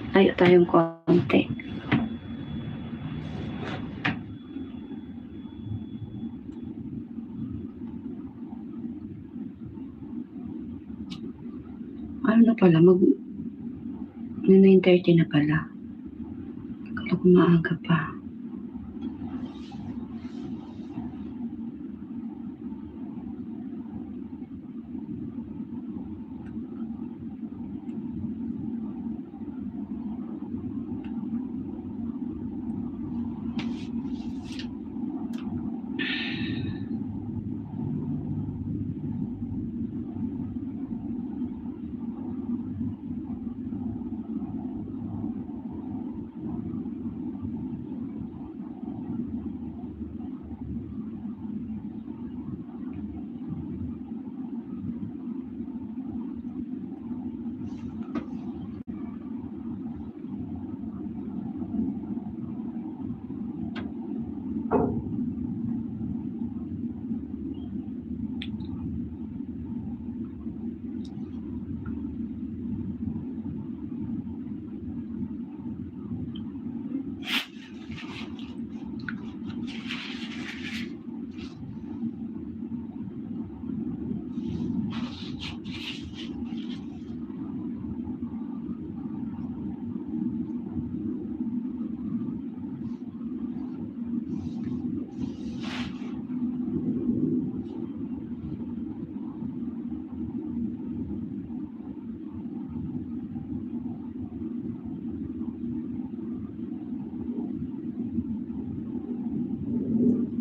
Tayo tayong konti. Ano na pala, 9:30 na pala. Akala ko maaga pa.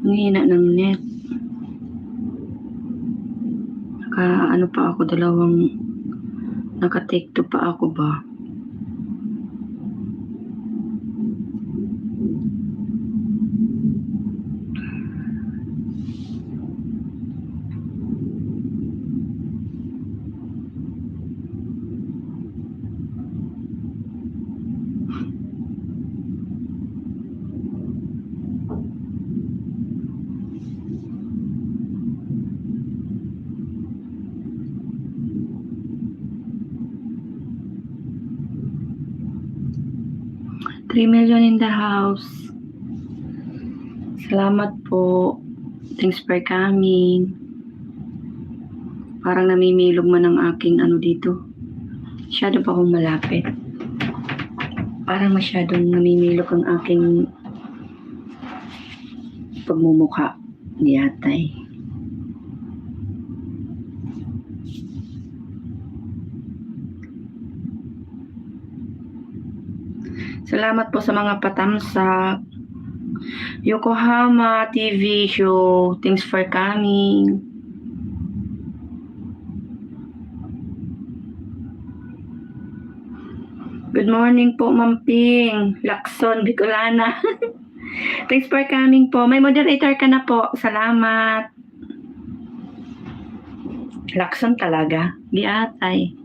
Ang hina ng net. Ano pa ako, naka-take 2 pa ako ba? $3 million in the house. Salamat po. Thanks for coming. Parang namimilog man ang aking dito. Masyado pa akong malapit. Parang masyadong namimilog ang aking pagmumukha. Yatay. Salamat po sa mga patamsak. Yokohama TV show. Thanks for coming. Good morning po, Ma'am Ping. Lacson, Bicolana. Thanks for coming po. May moderator ka na po. Salamat. Lacson talaga. Di atay.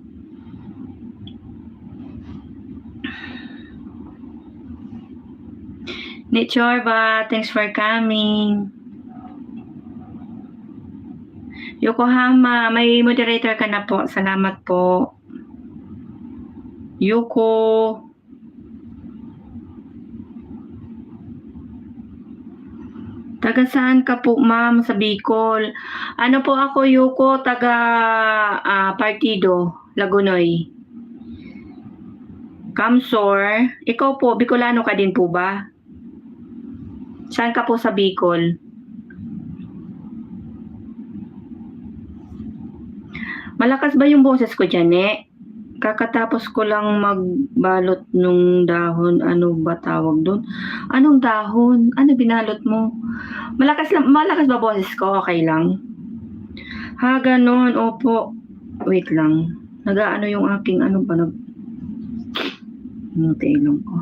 Nichorba, thanks for coming. Yokohama, may moderator ka na po. Salamat po. Yuko. Taga saan ka po, ma'am, sa Bicol? Ano po ako, Yuko, taga Partido, Lagunoy. Kamsor. Ikaw po, Bicolano ka din po ba? Saan ka po sa Bicol? Malakas ba yung boses ko dyan, eh? Kakatapos ko lang magbalot nung dahon. Ano ba tawag doon? Anong dahon? Ano binalot mo? Malakas ba boses ko? Okay lang. Ha, ganun. Opo. Wait lang. Nagaano yung aking ilong ko.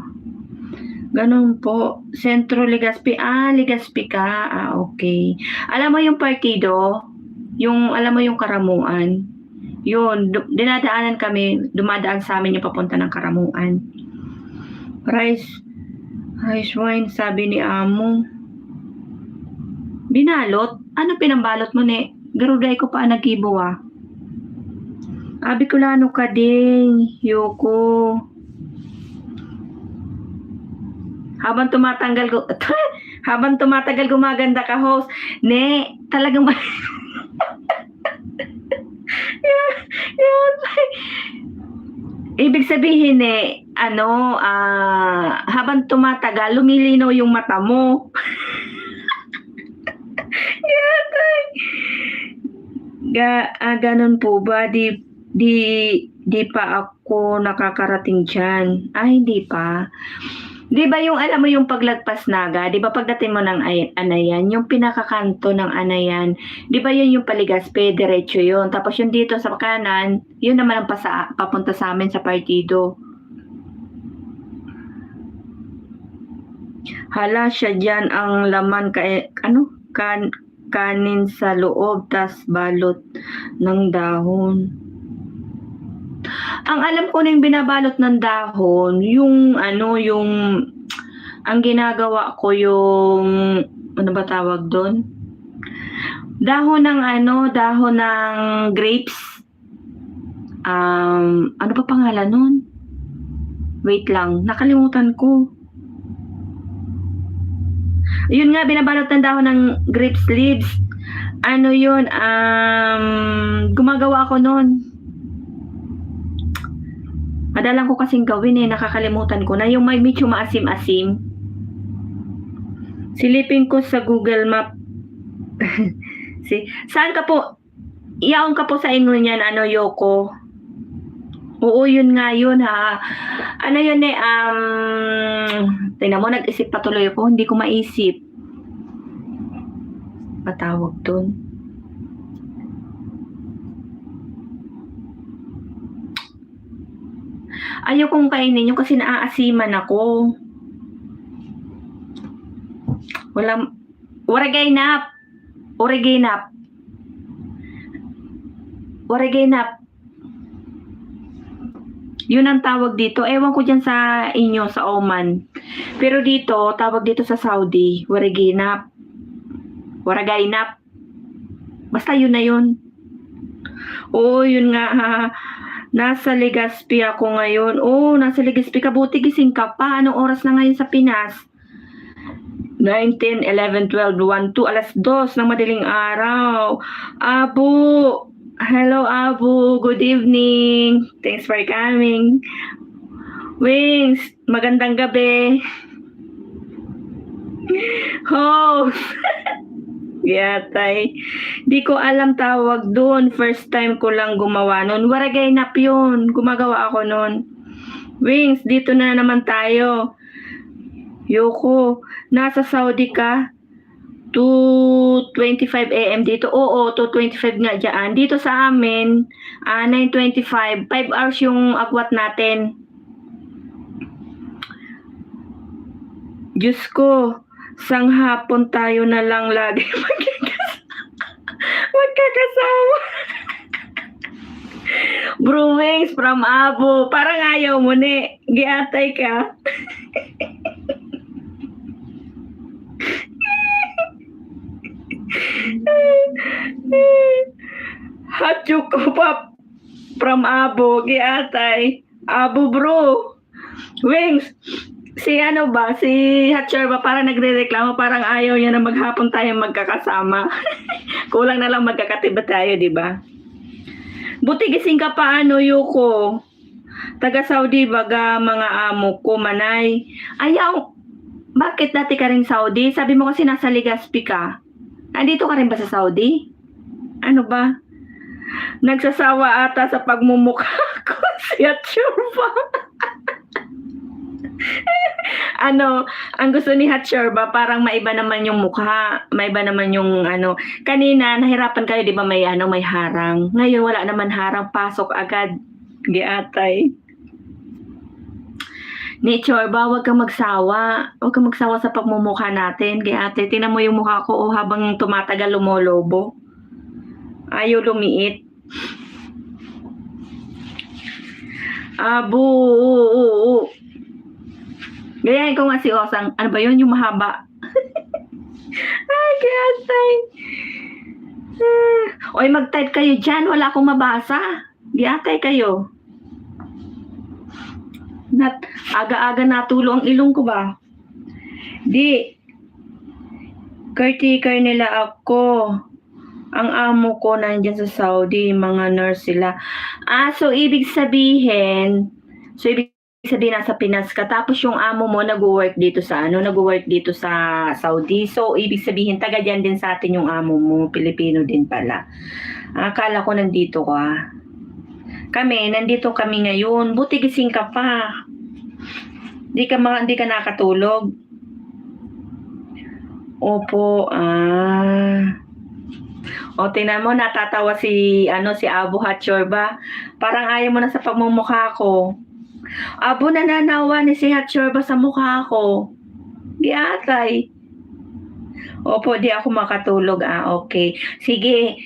Ganun po. Sentro Legazpi. Legazpi ka. Okay. Alam mo yung partido? Alam mo yung Karamuan? Yun. Dumadaan sa amin yung papunta ng Karamuan. Rice wine, sabi ni Amo. Binalot? Ano pinambalot mo, ne? Garuday ko pa nagibo, Bicolano ka din, Yoko. Habang tumatagal gumaganda ka, host. Ne, talagang yun. Ibig sabihin habang tumatagal, lumilinaw yung mata mo. Ganun po ba? Di pa ako nakakarating dyan. Hindi pa. Di ba yung alam mo yung paglagpas Naga, di ba pagdating mo ng Anayan, yung pinakakanto ng Anayan, di ba yun yung Paligaspe, diretso yun. Tapos yung dito sa kanan, yun naman ang papunta sa amin sa partido. Hala siya dyan ang laman kanin sa loob, tas balot ng dahon. Ang alam ko na yung binabalot ng dahon, yung ang ginagawa ko yung, ano ba tawag doon? Dahon ng grapes. Ano pa pangalan nun? Wait lang, nakalimutan ko. Yun nga, binabalot ng dahon ng grapes leaves. Ano yun? Gumagawa ako nun. Madalang ko kasing gawin nakakalimutan ko na. Yung may medyo maasim-asim. Silipin ko sa Google Map. Saan ka po? Iyaon ka po sa inyo niyan, Yoko? Oo, yun nga yun ha. Ano yun tingnan mo, nag-isip patuloy ako. Hindi ko maisip. Patawag dun. Ayaw kong kainin yun kasi naaasiman ako. Oregainap. Yun ang tawag dito. Ewan ko dyan sa inyo, sa Oman. Pero dito, tawag dito sa Saudi, Oregainap. Basta yun na yun. Oo, yun nga ha. Nasa Legazpi ako ngayon. Nasa Legazpi ka. Buti gising ka pa. Anong oras na ngayon sa Pinas? 9, 10, 11, 12, 1, 2, alas 2 ng madaling araw. Abu! Hello, Abu. Good evening. Thanks for coming. Wings, magandang gabi. Yatay. Di ko alam tawag doon. First time ko lang gumawa nun. Oregainap yun. Gumagawa ako nun. Wings, dito na naman tayo. Yoko, nasa Saudi ka? 2:25 AM dito. Oo, 2:25 nga dyan. Dito sa amin, 9:25. 5 hours yung agwat natin. Diyos ko, sang hapon tayo na lang lagi magkakasama. Brewings from Abu. Parang ayaw mo giatay ka. Hot choco pop from Abu. Giatay. Abu bro. Wings. Si Hatcher ba parang nagrereklamo, parang ayaw niya na maghapon tayo magkakasama. Kulang na lang magkakatiba tayo, di ba? Buti gising ka pa, Yoko. Taga Saudi baga mga amo ko, manay. Ayaw, bakit dati ka rin Saudi? Sabi mo kasi nasa Legazpi ka. Andito ka rin ba sa Saudi? Ano ba? Nagsasawa ata sa pagmumukha ko si Hatcher ba? Ang gusto ni Hatcher ba parang maiba naman yung mukha, maiba naman yung kanina nahirapan kayo 'di ba may harang. Ngayon wala naman harang, pasok agad. Giatay. Nature ba, wag kang magsawa. Wag kang magsawa sa pagmumukha natin. Giatay, tingnan mo yung mukha ko habang tumatagal lumolobo. Ayaw lumiit. Abu. Gayahin ko nga si Osang. Ano ba yun? Yung mahaba. Ay, giatay. Oy, mag-type kayo dyan. Wala akong mabasa. Yatay kayo. Aga-aga natulo ang ilong ko ba? Di. Caretaker nila ako. Ang amo ko nandiyan sa Saudi, mga nurse sila. So ibig sabihin nasa Pinas ka, tapos yung amo mo nag-work dito sa Saudi. So ibig sabihin taga diyan din sa atin yung amo mo, Pilipino din pala. Akala ko nandito ka. Nandito kami ngayon. Buti gising ka pa. Di ka nakatulog. Opo, O, tingnan mo, natatawa si Abu Hatchorba. Parang ayaw mo na sa pagmumukha ko. Abu, nananawa ni si Hatchorba sa mukha ko. Di atay. Opo, di ako makatulog. Okay. Sige.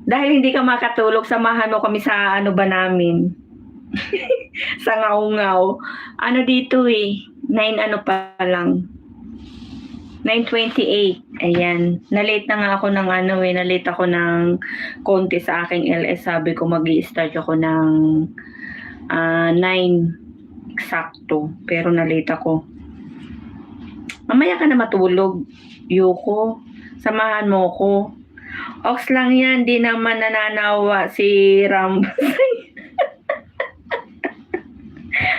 Dahil hindi ka makatulog, samahan mo kami sa namin. Sa ngaw-ngaw. Dito 9 pa lang. 9:28. Ayan. Na-late na nga ako ng na-late ako ng konti sa aking LS. Sabi ko mag-i-start ako ng 9 eksakto. Pero na-late ako. Mamaya ka na matulog. Yuko. Samahan mo ko. Ox lang yan. Di naman nananawa si Rambasay.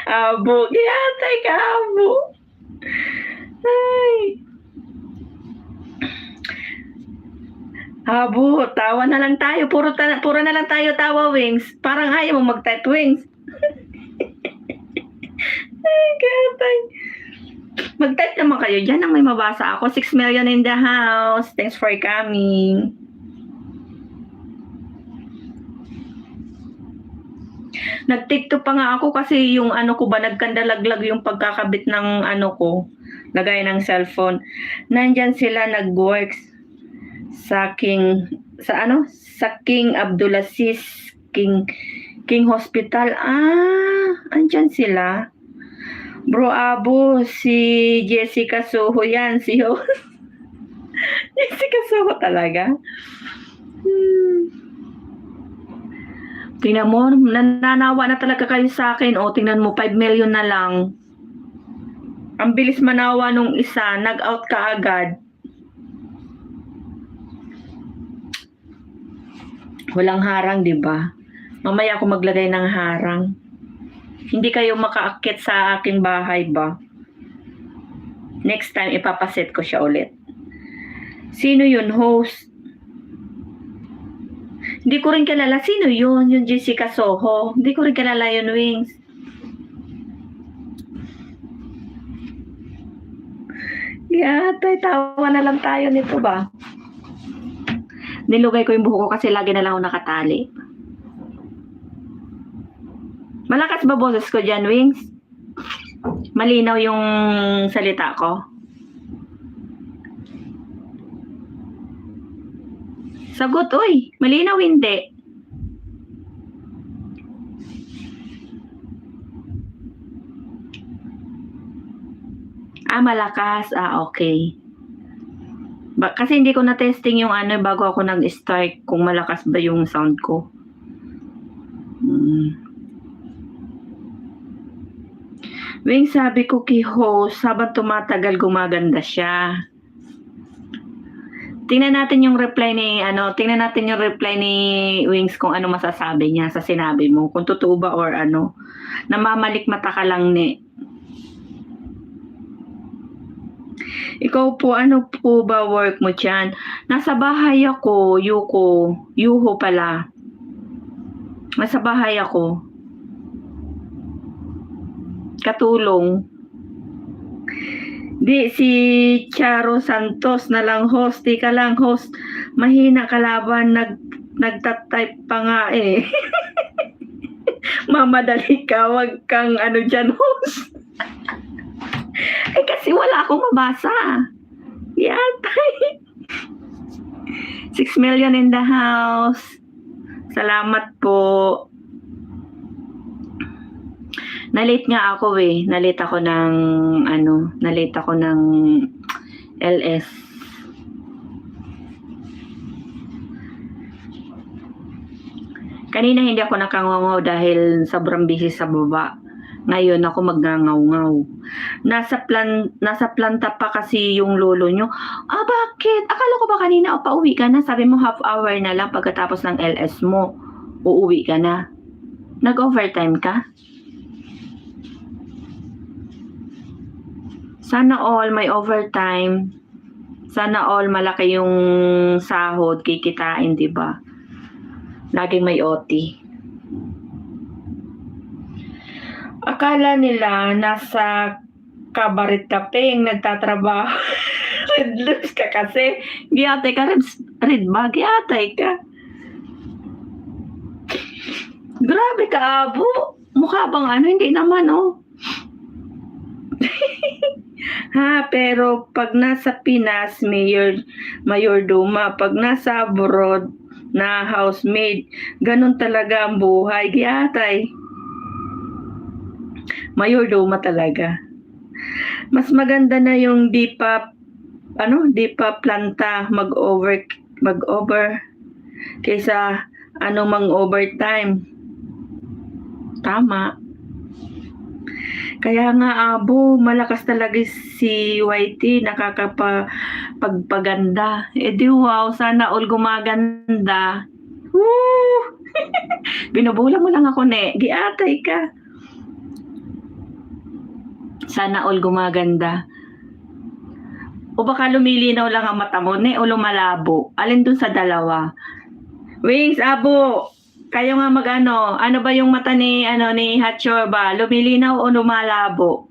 Abo. Yatay ka, Abo. Ay. Abo, tawa na lang tayo. Puro na lang tayo tawa, Wings. Parang ayaw mo mag-type, Wings. Ay, gatay. Mag-type naman kayo. Diyan ang may mabasa ako. 6 million in the house. Thanks for coming. Nag-TikTok pa nga ako kasi yung ko ba, nagkandalaglag yung pagkakabit ng ko. Lagay ng cellphone. Nandyan sila nag-works. Sa King Abdulaziz King Hospital. Andyan sila. Bro Abu, si Jessica Soho yan. Jessica Soho talaga. Tingnan mo, nananawa na talaga kayo sa akin. Tingnan mo, 5 million na lang. Ang bilis manawa nung isa, nag-out ka agad. Walang harang, di ba? Mamaya ako maglagay ng harang. Hindi kayo makaakyat sa aking bahay ba? Next time, ipapaset ko siya ulit. Sino yun, host? Hindi ko rin kilala. Sino yun? Yung Jessica Soho. Hindi ko rin kilala yun, Wings. Tawa na lang tayo nito ba? Nilugay ko yung buhok ko kasi lagi na lang ako nakatali. Malakas ba boses ko dyan, Wings? Malinaw yung salita ko? Sagot, uy. Malinaw hindi. Malakas. Okay. Kasi hindi ko na-testing yung bago ako nag-start kung malakas ba yung sound ko. Wing, sabi ko kay host, habang tumatagal gumaganda siya. Tingnan natin yung reply ni Wings kung ano masasabi niya sa sinabi mo. Kung totoo ba or namamalikmata ka lang ni. Ikaw po, ano po ba work mo dyan? Nasa bahay ako, Yuho pala. Nasa bahay ako. Katulong. Di, si Charo Santos na lang host. Di ka lang host. Mahina kalaban, nagtatype pa nga eh. Mamadali ka, wag kang dyan host. Kasi wala akong mabasa. Yatay. 6 million in the house. Salamat po. Na-late nga ako eh. Na-late ako ng LS. Kanina hindi ako nakangangaw dahil sobrang busy sa baba. Ngayon ako magngangaw-ngaw. Nasa planta pa kasi yung lolo nyo. Bakit? Akala ko ba kanina pauwi ka na? Sabi mo half hour na lang pagkatapos ng LS mo. Uuwi ka na. Nag-overtime ka? Sana all may overtime. Sana all malaki yung sahod, kikitain, di ba? Laging may OT. Akala nila nasa kabaret kapeng nagtatrabaho. Red lips ka kasi. Giyatay ka, red bag, giyatay ka. Grabe ka, Abo. Mukha bang hindi naman, oh. Pero pag nasa Pinas, mayordoma. Pag nasa abroad, na housemaid. Ganun talaga ang buhay. Giyatay. Mayordoma talaga. Mas maganda na yung di pa planta mag-over kaysa mang overtime. Tama. Kaya nga, Abo, malakas talaga si YT, nakakapagpaganda. Di wow, sana all gumaganda. Woo! Binubula mo lang ako, ne. Giatay ka. Sana all gumaganda. O baka lumilinaw lang ang mata mo, ne, o lumalabo. Alin dun sa dalawa? Wings, Abo, kayo nga ano ba yung mata ni Hatchorba? Lumilinaw o lumalabo?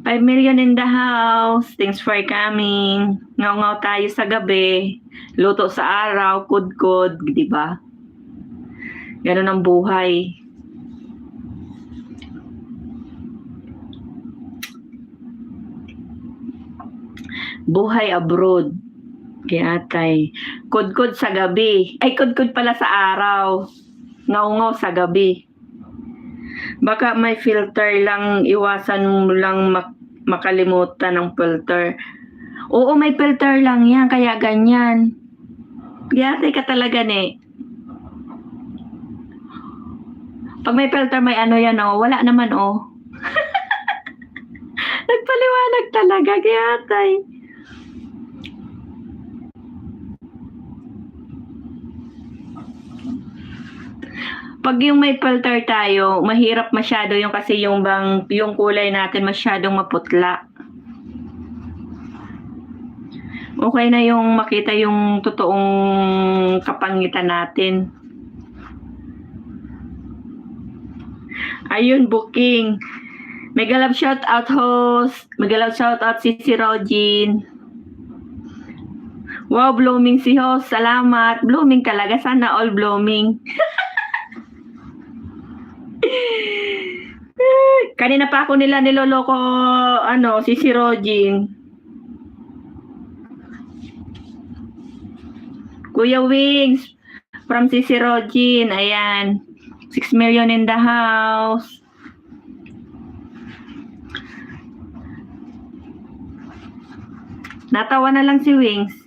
$5 million in the house. Thanks for coming. Ngaw-ngaw tayo sa gabi. Luto sa araw, kudkod, di ba? Ganun ang buhay. Buhay abroad. Kiyatay. Kudkod sa gabi. Ay, kudkod pala sa araw. Ngaw-ngaw sa gabi. Baka may filter lang, iwasan mo lang makalimutan ng filter. Oo, may filter lang yan, kaya ganyan. Kiyatay ka talaga, ne. Pag may filter, may yan, oh. Wala naman, oh. Nagpaliwanag talaga, kiyatay. Pag yung may filter tayo, mahirap masyado yung kasi yung kulay natin masyadong maputla. Okay na yung makita yung totoong kapangitan natin. Ayun, booking. Mega love shout out host. Mega love shout out si Rogin. Wow, blooming si host. Salamat. Blooming talaga. Sana all blooming. Kanina pa ako nila niloloko si Rogin. Kuya Wings from si Rogin. Ayan. 6 million in the house. Natawa na lang si Wings.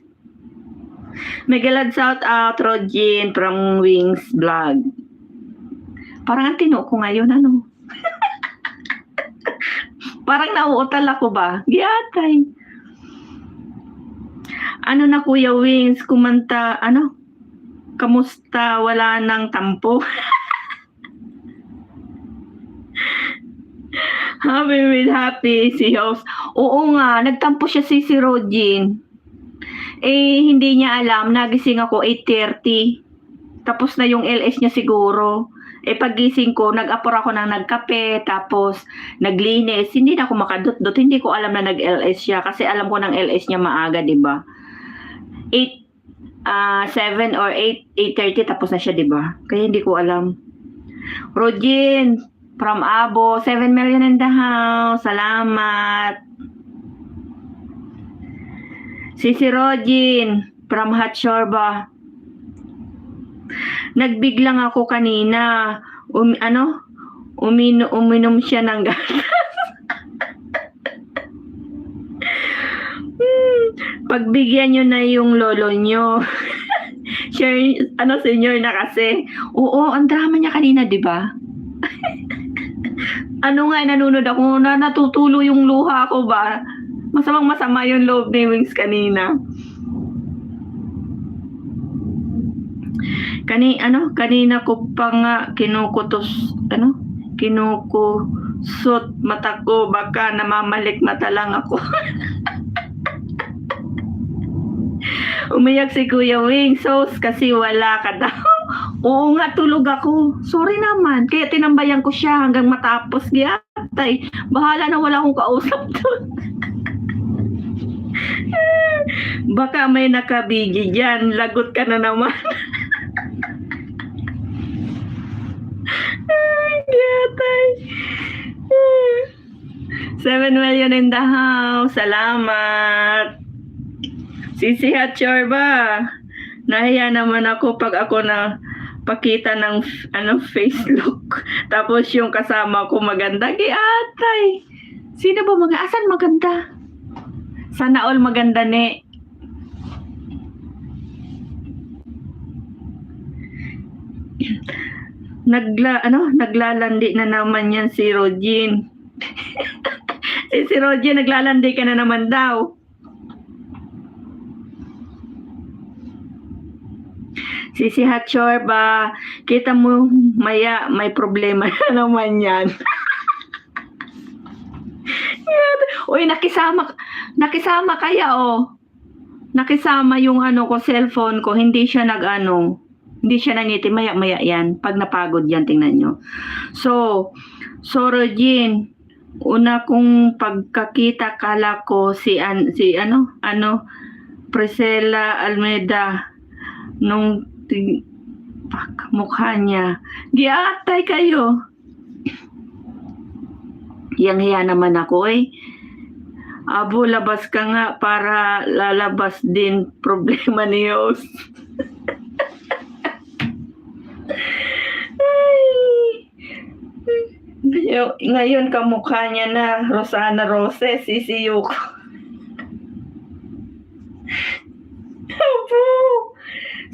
Megalad shout out Rogin from Wings Vlog. Parang ang tino ko ngayon, Parang nauutal ako ba? Giyatay. Na Kuya Wings, kumanta, kamusta, wala nang tampo. Happy si host. Oo nga, nagtampo siya si Rogin. Hindi niya alam, nagising ako 8:30. Tapos na yung LS niya siguro. Pagising ko, nag-apor ako ng nagkape, tapos naglinis. Hindi na ako makadot-dot. Hindi ko alam na nag-LS siya kasi alam ko ng LS niya maaga, di ba? 7 or 8:30 tapos na siya, di ba? Kaya hindi ko alam. Rogin from Abo, 7 million in the house. Salamat. Si Rogin from Hatchorba. Nagbiglang ako kanina. Uminom siya ng gatas. Pagbigyan nyo na yung lolo nyo. Senior na kasi. Oo, ang drama niya kanina, di ba? Nanonood ako, natutulo yung luha ko ba? Masamang-masama yung loob ni Wings kanina. Kanina ko pa nga kinukusot mata ko, baka namamalik mata lang ako. Umiyak si Kuya Wing, kasi wala ka daw. Oo nga, tulog ako. Sorry naman, kaya tinambayan ko siya hanggang matapos. Giyatay, bahala na, wala akong kausap doon. Baka may nakabigi dyan, lagot ka na naman. Giyatay. 7 million in the house. Salamat. Sisi Hatchor ba? Nahiya naman ako pag ako na pakita ng face look. Tapos yung kasama ko maganda. Atay. Sino ba asan maganda? Sana all maganda ni. Naglalandi na naman yan si Rogin. Si Rogin, naglalandi ka na naman daw. Sisi Hatchor ba, kita mo maya may problema na naman yan. Uy, nakisama kaya nakisama yung ko, cellphone ko, hindi siya hindi siya nangiti, maya yan, pag napagod yan, tingnan nyo. So Regine, una kong pagkakita, kala ko Priscilla Almeida, nung mukha niya. Giatay kayo. Yang naman ako Abo, labas ka nga para lalabas din problema ni Yos. Ngayon kamukha niya na Rosana Roses, Sisi Yuko. Abo,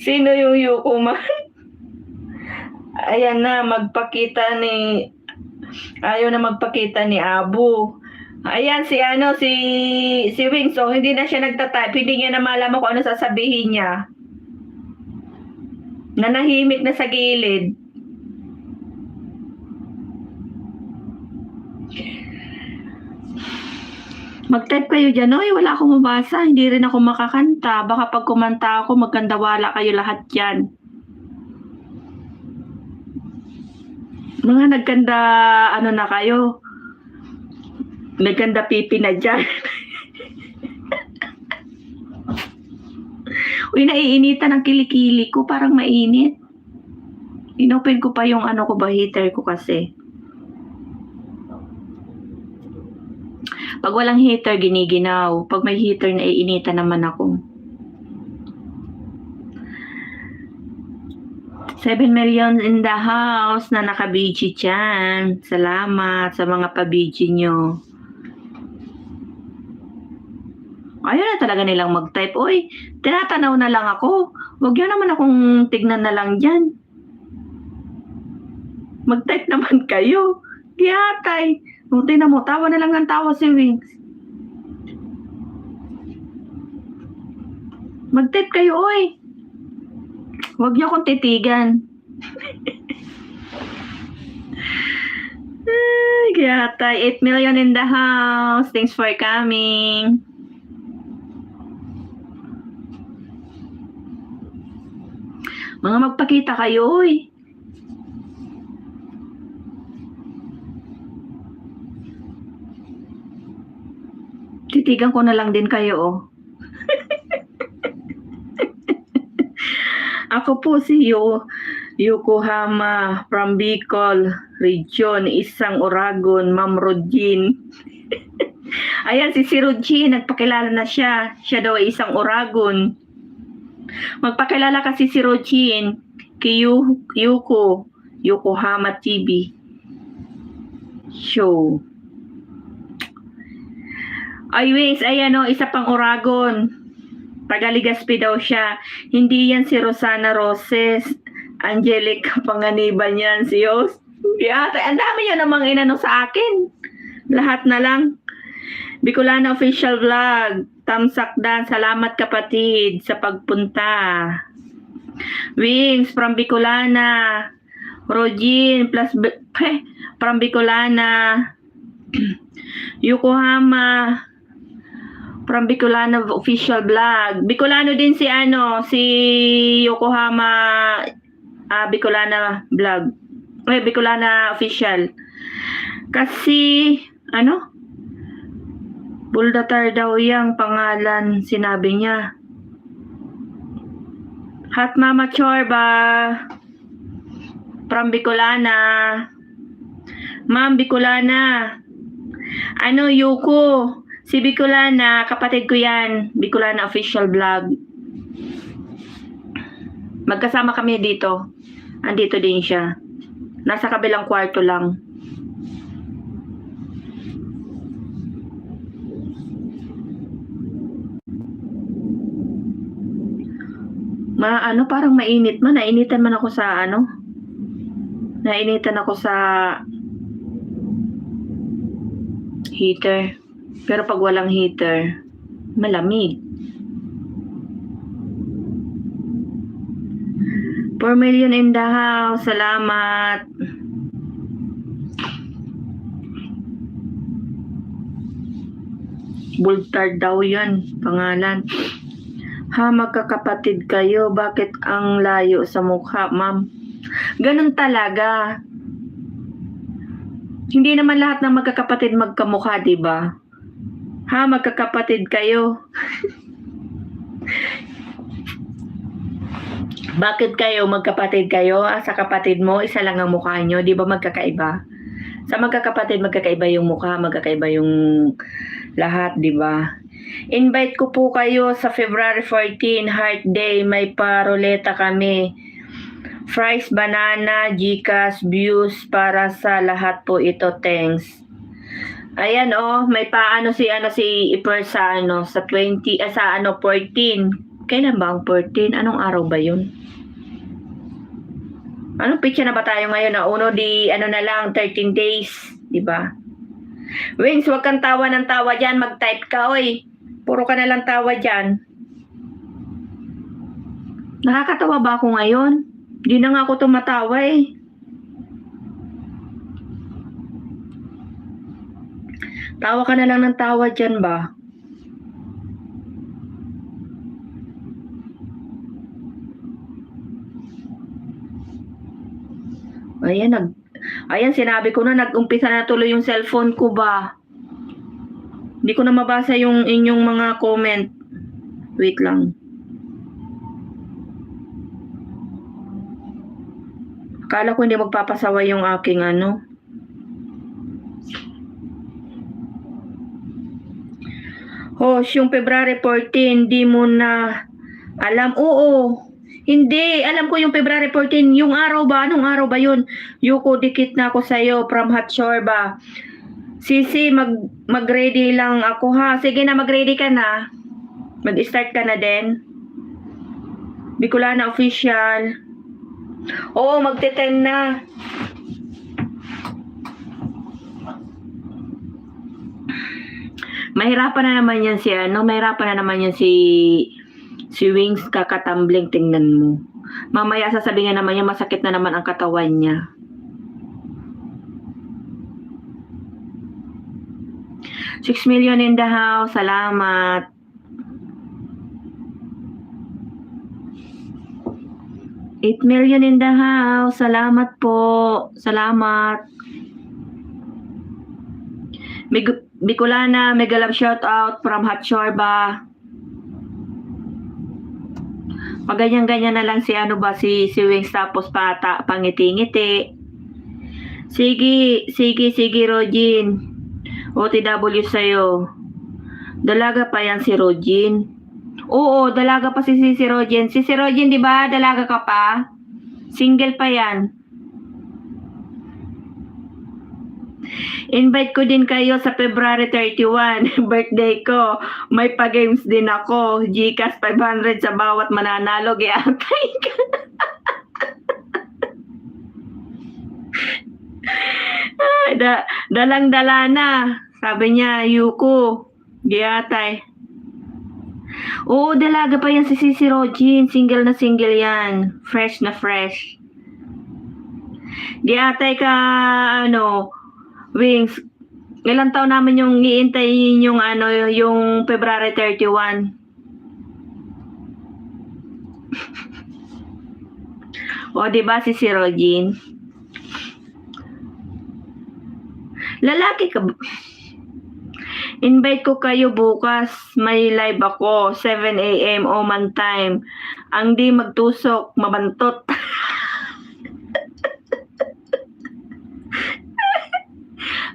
sino yung Yuko man? Ayan na, ayaw na magpakita ni Abu. Ayan, si Wing. So, hindi na siya nagtatype. Hindi niya na malaman kung ano sasabihin niya. Nanahimik na sa gilid. Mag-type kayo dyan. Wala akong mabasa. Hindi rin ako makakanta. Baka pag kumanta ako, magkandawala kayo lahat dyan. Mga nagkanda, na kayo? Nagkanda pipi na dyan. Uy, naiinitan ang kilikili ko. Parang mainit. Inopen ko pa yung heater ko kasi. Pag walang heater, giniginaw. Pag may heater, naiinitan naman ako. 7 million in the house na naka-BG dyan. Salamat sa mga pa-BG nyo. Ayaw na talaga nilang mag-type. Uy, tinatanaw na lang ako. Huwag nyo naman akong tignan na lang dyan. Mag-type naman kayo. Giyatay. Nung tingnan mo, tawa na lang ang tawa si Wings. Mag-type kayo, oy. Huwag niyo akong titigan. Giyatay. 8 million in the house. Thanks for coming. Mga magpakita kayo, oy. Titigan ko na lang din kayo, Ako po si Yokohama from Bicol Region, isang Oragon, Ma'am Rodin. Ayan, si Rodin, nagpakilala na siya. Siya daw ay isang Oragon. Magpakilala kasi si Rodin kay Yokohama TV show. Ay, Wings, ayan o, isa pang Oragon. Taga Legazpi daw siya. Hindi yan si Rosana Roses. Angelica Panganiban yan. Si Yos. Yeah, ang dami yun namang inano sa akin. Lahat na lang. Bicolana Official Vlog. Tamsakdan. Salamat kapatid sa pagpunta. Wings from Bicolana. Rogin plus from Bicolana. Yokohama from Bicolana Official Vlog. Bicolano din si si Yokohama Bicolana Vlog. Bicolana Official. Kasi Buldatar daw yang pangalan sinabi niya. Hot Mama Chorba from Bicolana. Ma'am Bicolana. Yuko. Si Bicolana, kapatid ko yan. Bicolana Official Vlog. Magkasama kami dito. Andito din siya. Nasa kabilang kwarto lang. Parang mainit man. Nainitan man ako sa Nainitan ako sa heater. Pero pag walang heater, malamig. 4 million in the house. Salamat. Bultar daw yan, pangalan. Magkakapatid kayo. Bakit ang layo sa mukha, ma'am? Ganun talaga. Hindi naman lahat ng magkakapatid magkamukha, di ba? Magkakapatid kayo. Bakit kayo magkapatid kayo? Sa kapatid mo, isa lang ang mukha nyo. Di ba magkakaiba? Sa magkakapatid, magkakaiba yung mukha, magkakaiba yung lahat, di ba? Invite ko po kayo sa February 14, Heart Day. May paroleta kami. Fries, banana, Gcash, views para sa lahat po ito. Thanks. Ayan may paano si Iper sa sa 20 sa 14. Kailan ba ang 14? Anong araw ba 'yun? Anong pitsa na ba tayo ngayon? Na lang 13 days, di ba? Wings, wag kang tawa ng tawa diyan, mag-type ka oy. Puro ka na lang tawa diyan. Nakakatawa ba ako ngayon? Di na nga ako tumatawa eh. Tawa ka na lang ng tawa dyan ba? Ayan, sinabi ko na, nag-umpisa na tuloy yung cellphone ko ba? Hindi ko na mabasa yung inyong mga comment. Wait lang. Akala ko hindi magpapasawa yung aking Hosh, yung February 14, di mo na alam. Oo. Hindi. Alam ko yung February 14. Yung araw ba? Anong araw ba yun? Yuko, dikit na ako sa'yo from Hot Shore ba? Sisi, mag-ready lang ako ha. Sige na, mag-ready ka na. Mag-start ka na din. Bicolana Official. Oo, magte-10 na. Mahirapan na naman yan si Wings kakatambling, tingnan mo. Mamaya sasabihin naman niya masakit na naman ang katawan niya. $6 million in the house. Salamat. $8 million in the house. Salamat po. Salamat. Bicolana, mega love shout out from Hot Shore ba? Maganyan-ganyan na lang si si Wings tapos pangiti-ngiti. Sige, Rogin. OTW sa'yo. Dalaga pa yan si Rogin. Oo, dalaga pa si Rogin. Si Rogin, di ba? Dalaga ka pa? Single pa yan. Invite ko din kayo sa February 31, birthday ko. May pa-games din ako. GCash 500 sa bawat mananalo. Giatay ka. Dalang-dala na. Sabi niya, Yuko. Giatay. Oo, dalaga pa yan si Sisi Rogin. Single na single yan. Fresh na fresh. Giatay ka, Wings. Ilang taon namin yung iintayin yung yung February 31. O, diba si Rogin? Lalaki ka. Invite ko kayo bukas. May live ako. 7 a.m. Oman time. Ang di magtusok, mabantot.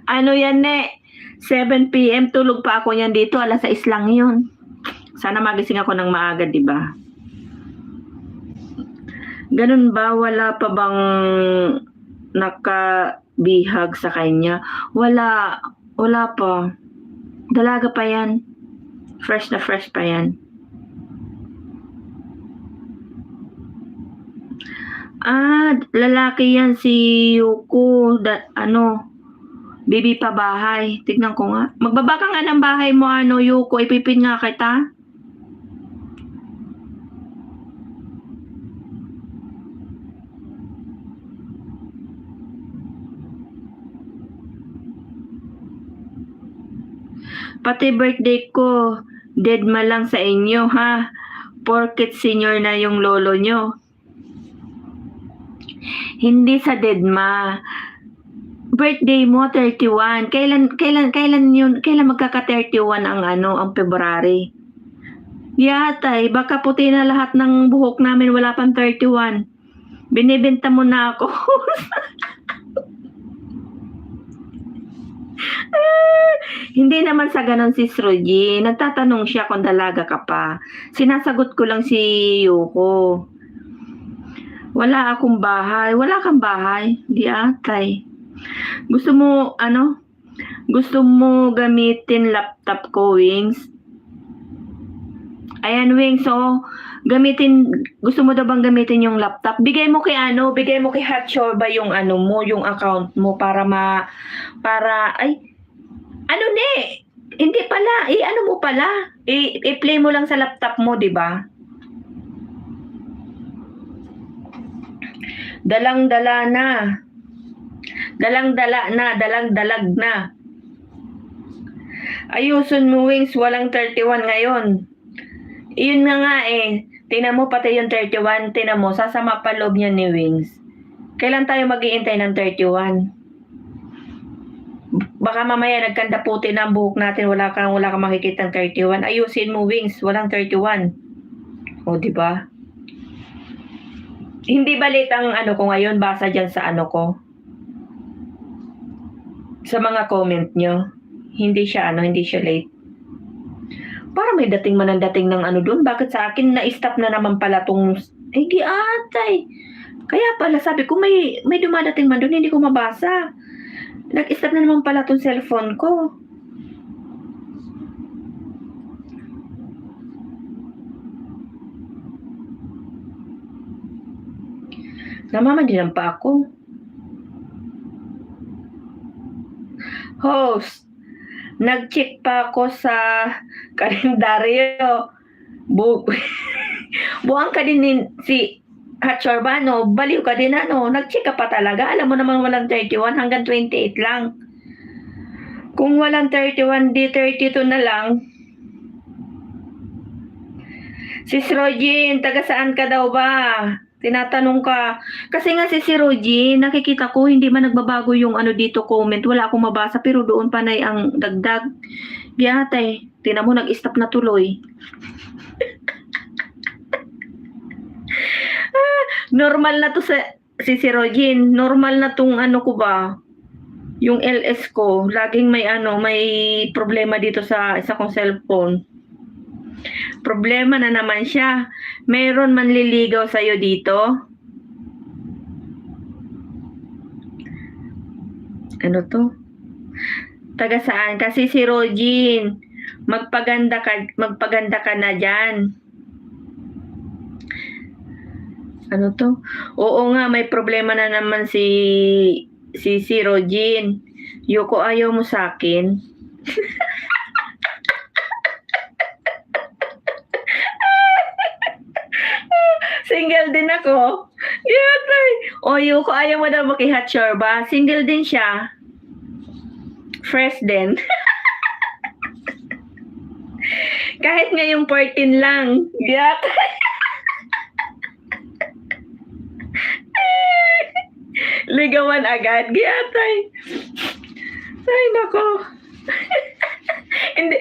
Ano yan, 7 p.m. tulog pa ako yan dito. 6 lang yun. Sana magising ako ng maaga, di ba? Ganun ba? Wala pa bang nakabihag sa kanya? Wala pa. Dalaga pa yan. Fresh na fresh pa yan. Lalaki yan si Yuko. Baby pa bahay. Tignan ko nga. Magbaba ka nga ng bahay mo, Yuko. Ipipin nga kita. Pati birthday ko, deadma lang sa inyo, ha? Porket senior na yung lolo nyo. Hindi sa deadma. Birthday mo 31. Kailan magkaka-31 ang February? Yatay, baka puti na lahat ng buhok namin, wala pang 31. Binibenta mo na ako. Hindi naman sa ganon si Sroji. Nagtatanong siya kung dalaga ka pa. Sinasagot ko lang si Yuko. Wala akong bahay. Wala kang bahay. Di atay. Gusto mo gamitin laptop ko, Wings? Ayan, Wings. So, gusto mo daw bang gamitin yung laptop? Bigay mo kay Hotshore ba yung yung account mo hindi pala, mo pala, i-play mo lang sa laptop mo, di ba? Dalang-dalag na. Ayusin mo, Wings, walang 31 ngayon. Iyon nga tingnan mo pati yung 31, tingnan mo, sasama pa loob niya ni Wings. Kailan tayo mag-iintay ng 31? Baka mamaya nagkanda puti na ang buhok natin, wala kang makikita ng 31. Ayusin mo, Wings, walang 31. O, di ba? Hindi balit ang ko ngayon, basa dyan sa ko. Sa mga comment nyo. Hindi siya late. Para may dating manandating ng doon. Bakit sa akin na-stop na naman pala tong giatay. Kaya pala sabi ko may dumadating man doon, hindi ko mabasa. Nag-stop na naman pala tong cellphone ko. Namamadilan pa ako. Host, nag-check pa ako sa kalendaryo. Buwang ka din si Hotshore ba, baliw ka din, nag-check ka pa talaga. Alam mo naman walang 31, hanggang 28 lang. Kung walang 31, di 32 na lang. Si Rogin, taga saan ka daw ba? Tinatanong ka. Kasi nga si Rogin, nakikita ko, hindi man nagbabago yung dito comment. Wala akong mabasa, pero doon pa na ang dagdag. Biyatay, tinan mo, nag-stop na tuloy. Normal na to si Rogin. Normal na tong ko ba? Yung LS ko, laging may problema dito sa isa kong cellphone. Problema na naman siya. Meron manliligaw sa'yo dito? Ano to? Taga saan? Kasi si Rogin, magpaganda ka na dyan. Ano to? Oo nga, may problema na naman si Rogin. Yoko, ayaw mo sa akin. Single din ako. Yatay. O, Yoko, ayaw mo daw makihatcher ba? Single din siya. Fresh din. Kahit ngayong 14 lang. Yatay. Ligawan agad. Yatay. Ay, nako. Hindi.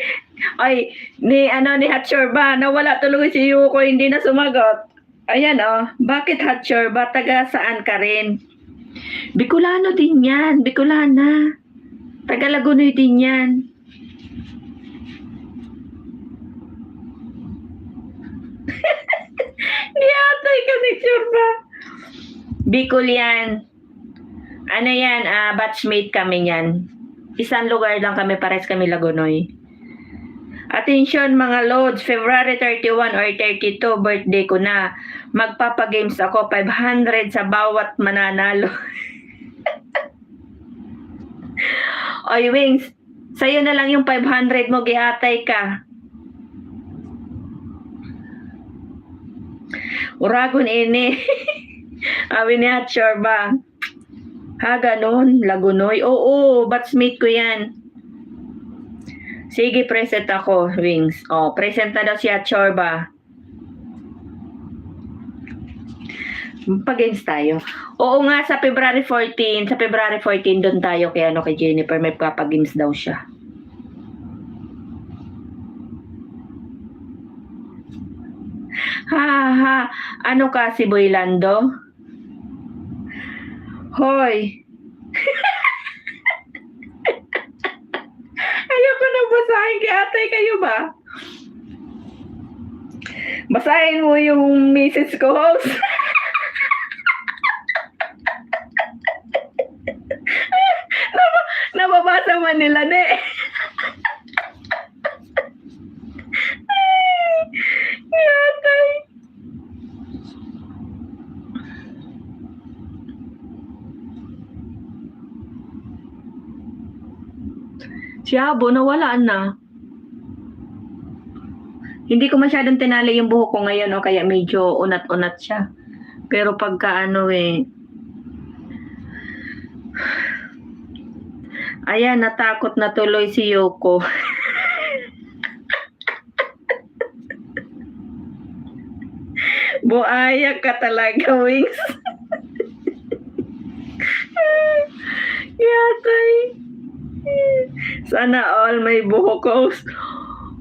Ay, ni Hatcher ba? Nawala tuloy si Yuko, hindi na sumagot. Ayan bakit Hatcher ba? Taga saan ka rin? Bicolano din yan, Bicolana. Taga Lagunoy din yan. Yatay ka ni ba? Bicol yan. Ano yan, batchmate kami yan. Isang lugar lang kami, pares kami Lagunoy. Attention mga loads, February 31 or 32, birthday ko na. Magpapagames ako, 500 sa bawat mananalo. Oy, Wings, sa'yo na lang yung 500 mo, giatay ka. Uragon ini. Sabi ni Hatcher ba? Ha, ganun, Lagunoy. Oo, batchmate ko yan. Sige, present ako, Wings. Present na daw si Hatcher ba? Pag-games tayo. Oo nga, sa February 14 doon tayo kay Jennifer, may papag-games daw siya. Ha, ano ka si Boylando? Hoy. Ayoko na basahin kay atay kayo ba? Basahin mo yung message ko, host. Nababasa man nila, ne. Yatay. Si Abo, nawalaan na. Hindi ko masyadong tinali yung buhok ko ngayon, kaya medyo unat-unat siya. Pero pagka ayan, natakot na tuloy si Yoko. Buaya ka talaga, Wings. Yatay. Sana all may buhok ko.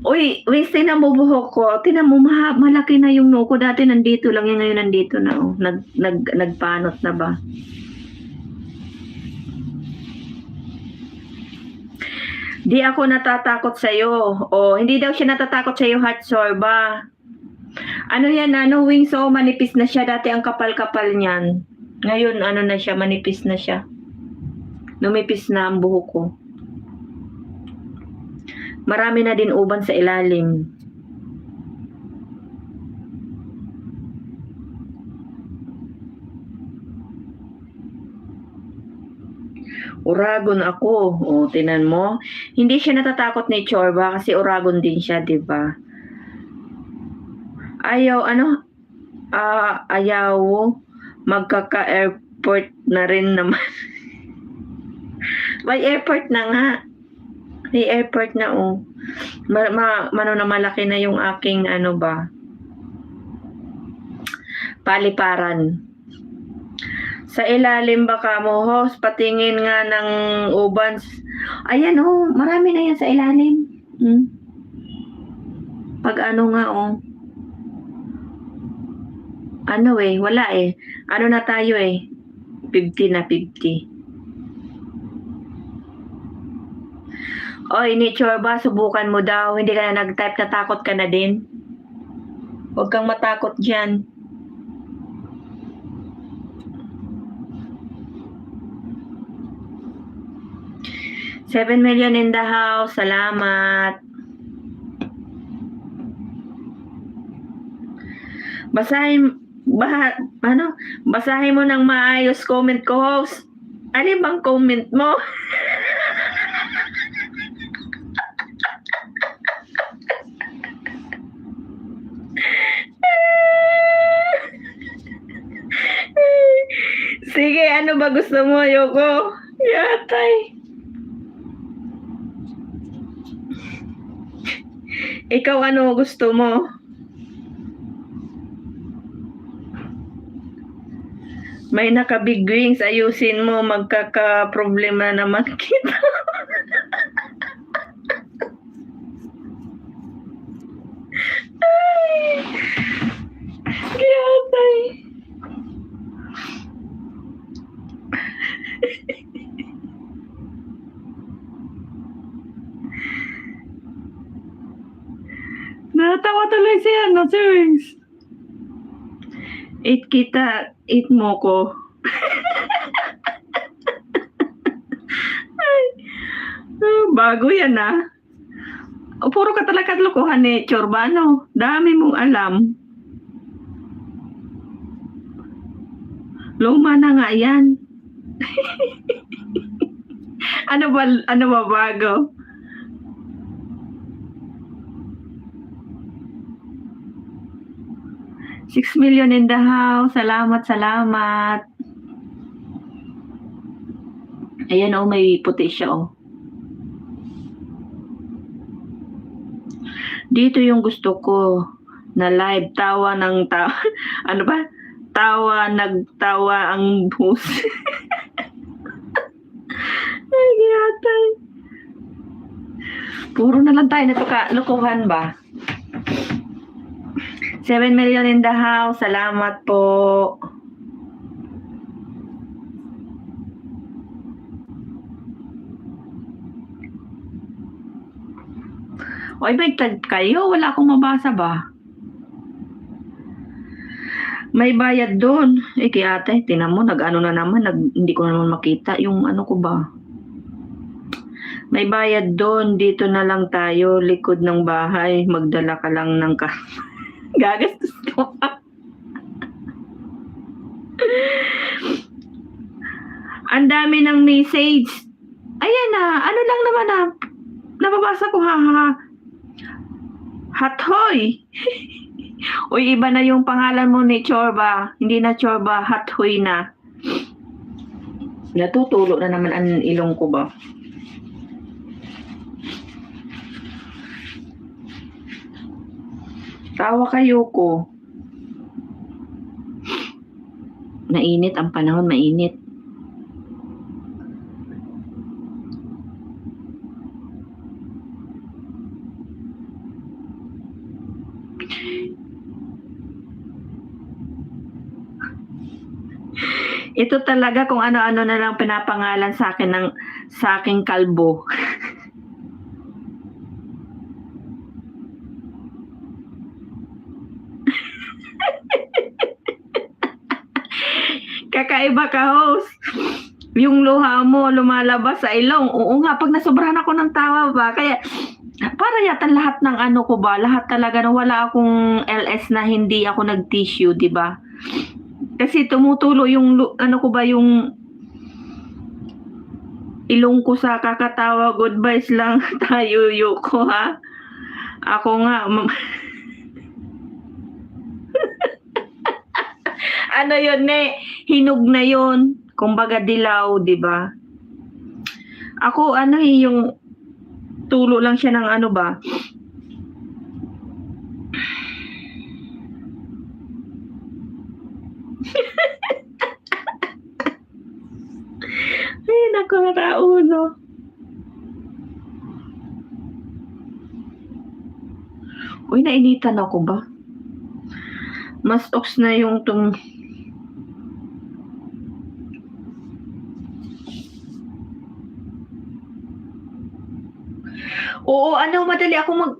Uy, Wings, tinan mo buhok ko. Tinan mo, malaki na yung noo ko. Dati nandito lang yan, ngayon nandito na. Nagpanot na ba? Di ako natatakot sa'yo. Hindi daw siya natatakot sa'yo, Hatcher ba? Ano yan, Wings, manipis na siya. Dati ang kapal-kapal niyan. Ngayon, na siya, manipis na siya. Lumipis na ang buhok ko. Marami na din uban sa ilalim. Uragon ako. Tinan mo. Hindi siya natatakot ni Chorba kasi Uragon din siya, di ba? Ayaw magkaka-airport na rin naman. May airport na nga. May airport na na malaki na yung aking paliparan. Sa ilalim baka mo, host, patingin nga ng ubans. Ayan marami na yan sa ilalim. Pag nga wala na tayo 50 na 50. Oy, nature ba? Subukan mo daw. Hindi ka na nag-type, natakot ka na din. Huwag kang matakot dyan. 7 million in the house. Salamat. Basahin mo ng maayos comment ko, host. Ano bang comment mo? Sige, ano ba gusto mo, Yoko? Yatay. Ikaw, ano gusto mo? May naka-big wings, ayusin mo, magkaka-problema naman kita. Ay, yatay. Natawa tuloy si Sirings. Eat kita, eat mo ko. Ay, bago yan puro ka talaga lokohan ni Chorbano. Dami mong alam. Luma na nga yan. Ano ba bago? $6 million in the house. Salamat. Ayan may puti siya Dito yung gusto ko na live tawa ng tawa. Ano ba? Nagtawa ang bus. Ay, ginatay. Puro na lang tayo lokohan ba? 7 million in the house. Salamat po. Oy, may tag kayo. Wala akong mabasa ba? May bayad doon. Kaya ate, tinan mo, nag-ano na naman, hindi ko naman makita yung ano ko ba. May bayad doon. Dito na lang tayo, likod ng bahay. Magdala ka lang ng gagastos ko. Ang dami ng message. Ayan ano lang naman nababasa ko Hathoy. Uy, iba na yung pangalan mo ni Chorba. Hindi na Chorba, Hathoy na. Natutulo na naman ang ilong ko ba? Tawa kayo ko. Mainit ang panahon, mainit. Ito talaga kung ano-ano na lang pinapangalan sa aking kalbo. Kakaiba ka, host. Yung luha mo lumalabas sa ilong. Oo nga, pag nasobrahan ako ng tawa ba, kaya para yata lahat ng ano ko ba, lahat talaga na wala akong LS na hindi ako nag-tissue, di ba? Kasi tumutulo yung ano ko ba, yung ilong ko sa kakatawa. Goodbyes lang tayo, Yoko, ha? Ako nga, ano yun hinog na yun. Kumbaga dilaw, di ba? Ako, yung tulo lang siya ng ano ba? Ay, naku, nataulo. Uy, nainitan ako ba? Mas ox na yung Oo,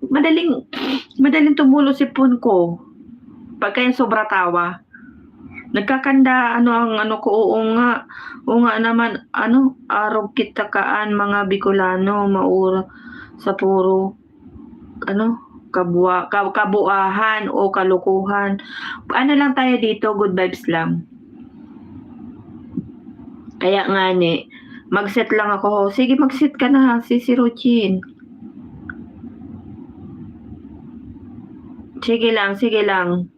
madaling tumulo sipon ko. Pagka yung sobra tawa. Nagkakanda ano ang ano ko, oo nga naman ano, arog kita kaan mga Bicolano maura sa puro ano, kabuuhan o kalukuhan. Ano lang tayo dito, good vibes lang. Kaya nga ni, mag-set lang ako. Sige, mag-set ka na, si Ruchin. Sige lang, sige lang.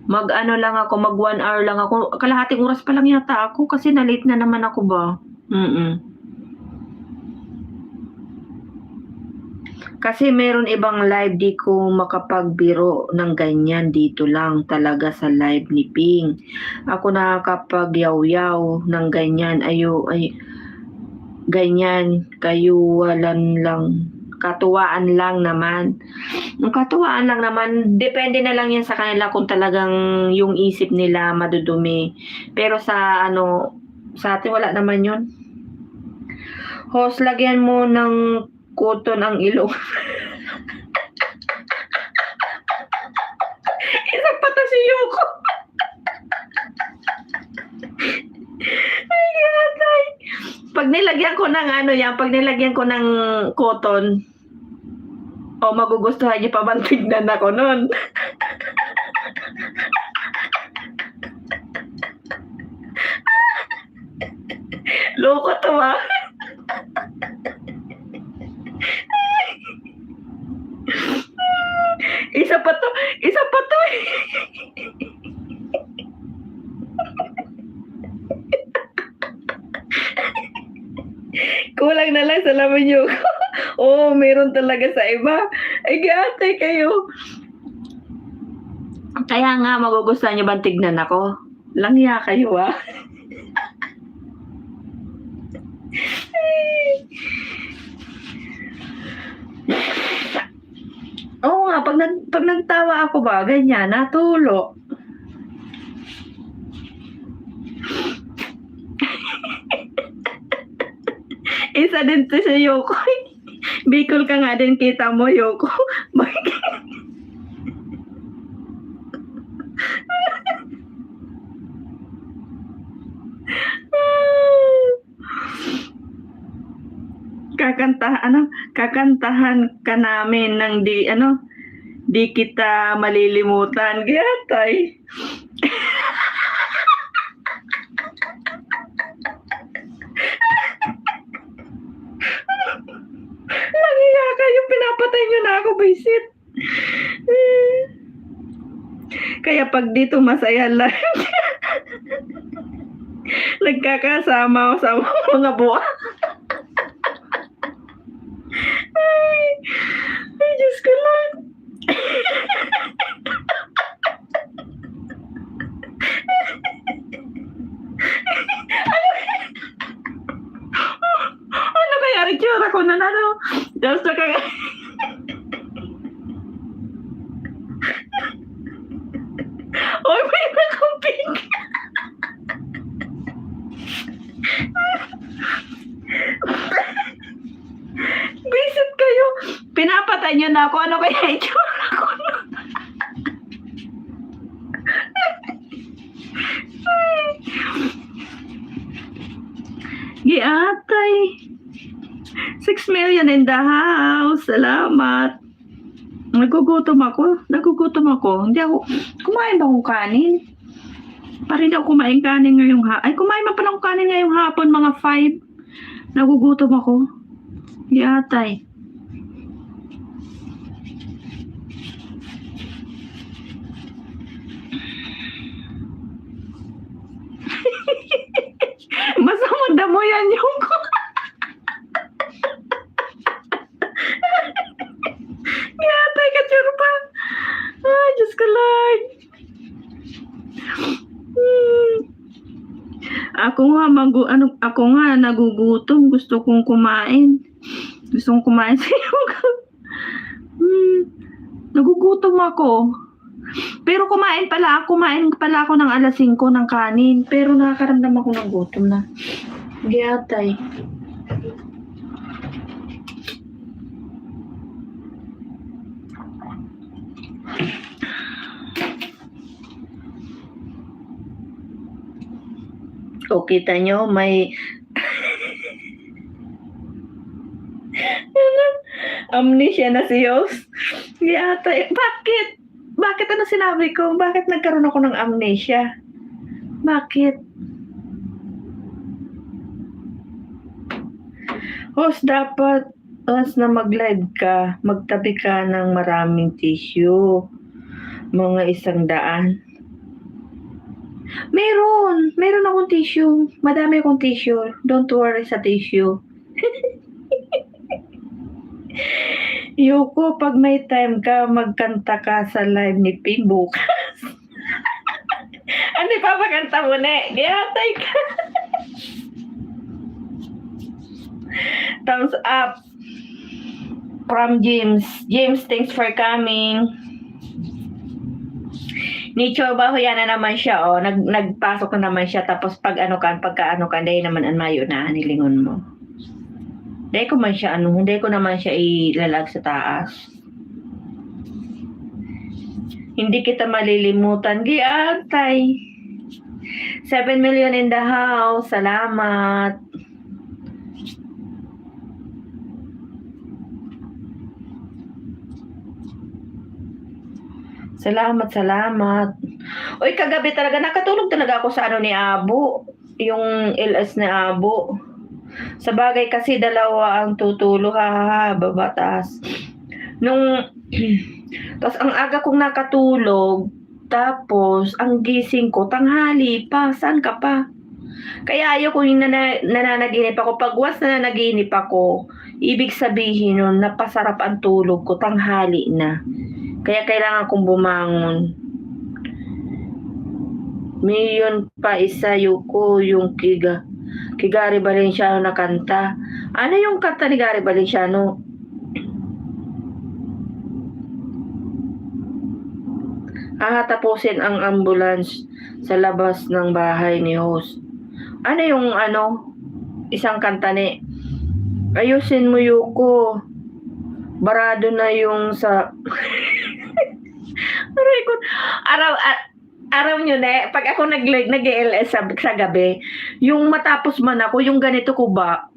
Mag-ano lang ako, mag 1 hour lang ako. Kalahating oras pa lang yata ako kasi na-late na naman ako ba. Kasi meron ibang live di ko makapagbiro ng ganyan dito lang talaga sa live ni Ping. Ako nakakapagyaw-yaw ng ganyan. Ganyan, kayuwalan lang. Katuwaan lang naman. Ang katuwaan lang naman, depende na lang yan sa kanila kung talagang yung isip nila madudumi. Pero sa atin wala naman yun. Host, lagyan mo ng cotton ang ilong. Isa pa to si Yoko. Ay, gatay. Pag nilagyan ko ng cotton, magugustuhan niyo pa bang tignan ako nun? Loko to ah. Isa pa to. Kulang na lang sa laman yung meron talaga sa iba. Ay, gatay kayo. Kaya nga, magugustuhan niyo bang tignan ako? Langya kayo ah. Oo nga, pag nagtawa ako ba, ganyan, natulo. Isa din to sa Yoko. Bicol ka nga din, kita mo, Yoko. Kakantahan ka namin ng di kita malilimutan. Gatay. Langya kayo, pinapatay nyo na ako, bisit. Kaya pag dito masaya lang. Nagkakasama sa mga buwan. Ay, Diyos ko lang. Ano kaya itsura ko na Diyos ko kaya. Oy, may akong pink. Bisit kayo. Pinapatay nyo na ako. Ano kaya itsura ko na? Giatay. 6 million in the house. Salamat. Nagugutom ako. Hindi ako, kumain ba akong kanin? Parang ako kumain kanin ngayong kumain pa pala akong kanin ngayong hapon, mga 5. Nagugutom ako. Yatay. Masamang damo yan yung ko. Yatay ka, churpa. Ay, Diyos ko lang. Ako nga nagugutom, gusto kong kumain sa yoga. Nagugutom ako. Pero kumain pala ako ng alas 5 ng kanin, pero nakakaramdam ako ng gutom na. Giyatay. O kita nyo, may amnesia na si Yos. Yata, bakit? Bakit ano sinabi ko? Bakit nagkaroon ako ng amnesia? Bakit? Host, dapat as na mag-live ka, magtabi ka ng maraming tissue. Mga 100. Meron akong tissue. Madami akong tissue. Don't worry sa tissue. Yuko, pag may time ka, magkanta ka sa live ni Ping bukas. Ano ipapakanta mo na? Gihatay ka. Thumbs up from James. James, thanks for coming. Nicho ba yan na naman siya, oh. Nagpasok na naman siya, tapos pagka ano kan, dahil naman ang mayo na nilingon mo. Hindi ko naman siya ilalag sa taas. Hindi kita malilimutan. Giatay. 7 million in the house. Salamat. Salamat. Uy, kagabi talaga, nakatulog talaga ako sa ano ni Abo. Yung LS ni Abo. Sa bagay kasi dalawa ang tutulog, baba taas. Tapos ang aga kong nakatulog, tapos ang gising ko, tanghali pa, saan ka pa? Kaya ayaw ko yung nananaginip ako. Pag once nananaginip ako, ibig sabihin nun, napasarap ang tulog ko, tanghali na. Kaya kailangan kong bumangon. Million pa isa, Yuko, yung Gary Valenciano na kanta. Ano yung kanta ni Gary Valenciano? Tapusin ang ambulance sa labas ng bahay ni host. Ano yung isang kanta ni ayusin mo, Yuko. Barado na yung sa araw nyo na, pag ako nag-LS sa gabi, yung matapos man ako, yung ganito ko ba,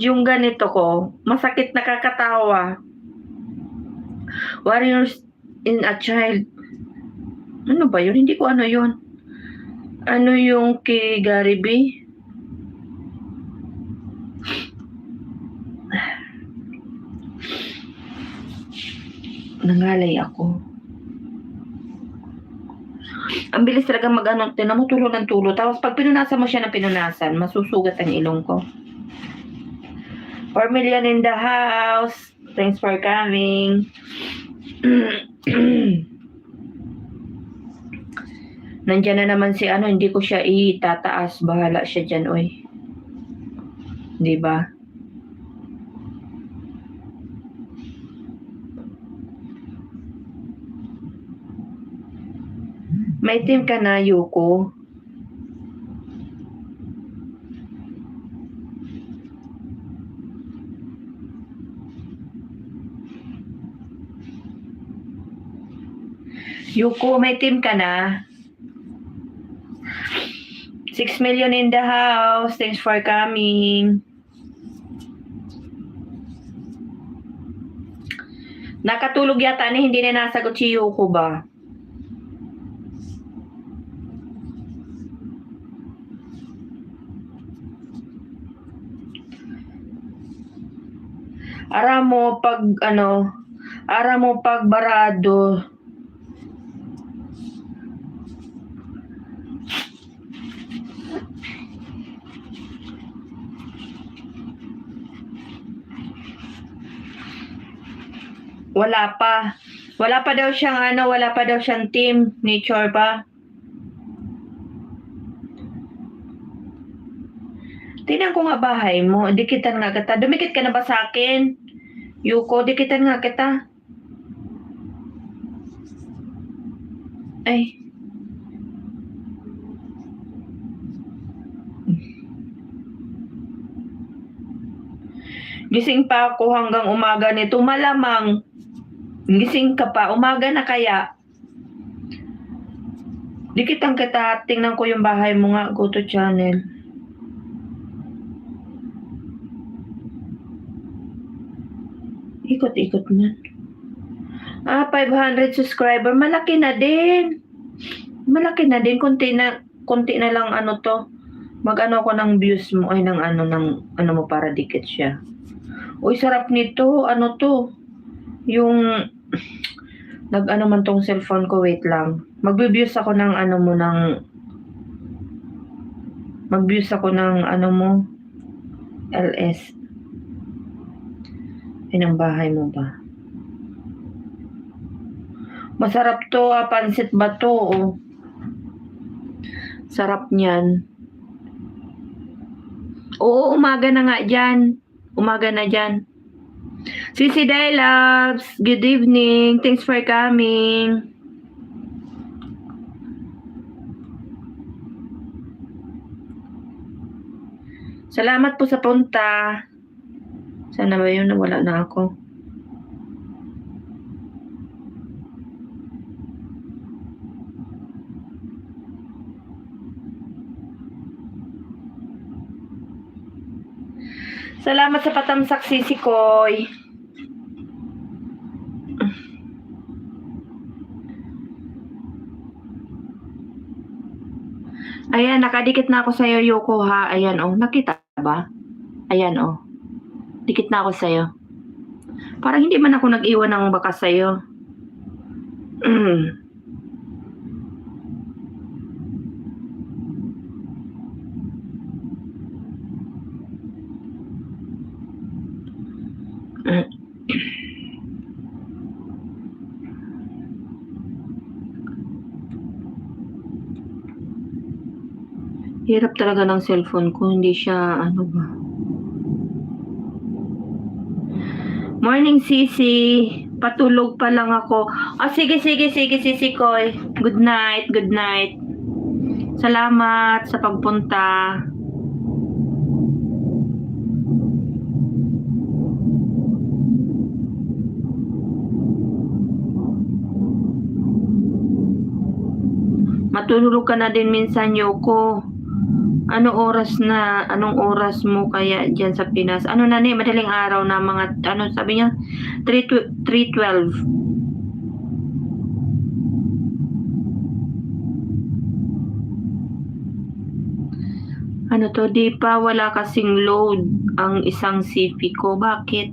yung ganito ko, masakit, nakakatawa. Warriors in a Child. Ano ba yun? Hindi ko ano yun. Ano yung kay Gary B? Nangalay ako. Ang bilis talaga tinan mo, tulo ng tulo. Tapos pag pinunasan mo siya ng pinunasan, masusugat ang ilong ko. 4 million in the house. Thanks for coming. Nandiyan na naman si hindi ko siya itataas. Bahala siya dyan, oy. Diba? May team ka na, Yuko? Yuko, may team ka na? 6 million in the house. Thanks for coming. Nakatulog yata hindi na nasagot si Yuko ba? Ara mo pag barado. Wala pa daw siyang team, nature pa. Tingnan ko nga bahay mo, dikitan nga kita. Dumikit ka na ba sa akin? Yuko, dikitan nga kita. Ay. Gising pa ako hanggang umaga nito. Malamang gising ka pa. Umaga na kaya. Dikitan kita, tingnan ko yung bahay mo nga, go to channel. Ikot-ikot na. 500 subscriber, malaki na din. Malaki na din, konti na lang ano to. Mag-ano ko ng views mo, ay ng ano mo para dikit siya. Uy, sarap nito, ano to. Yung nag-ano man tong cellphone ko, wait lang. Mag-views ako ng ano mo ng mag-views ako ng ano mo LS. Ay, ng bahay mo ba? Masarap to, pansit ba to? Oh. Sarap niyan. Oo, umaga na nga dyan. Umaga na dyan. Sisi Day Loves, good evening. Thanks for coming. Salamat po sa punta. Sana ba yun? Nawala na ako. Salamat sa patamsak, Sisi Koy. Ayan, nakadikit na ako sa'yo, Yoko, ha? Ayan, oh. Nakita ba? Ayan, oh. Dikit na ako sa'yo. Parang hindi man ako nag-iwan ng bakas sa'yo. Hirap talaga ng cellphone ko, hindi siya ano ba. Morning, Sisi. Patulog pa lang ako. Sige, Sisi Koy. Good night, good night. Salamat sa pagpunta. Matulog ka na din minsan, Yoko. Anong oras mo kaya dyan sa Pinas? Ano na ni, madaling araw na mga, ano sabi niya? 3:12. Ano to, di pa wala kasing load ang isang CP ko. Bakit?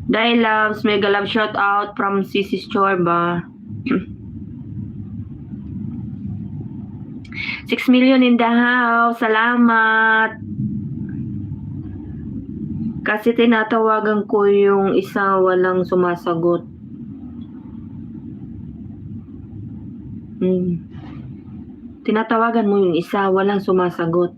Day Loves, mega love shout out from Sisi's Chorba. 6 million in the house. Salamat. Kasi tinatawagan ko yung isa, walang sumasagot. Tinatawagan mo yung isa, walang sumasagot.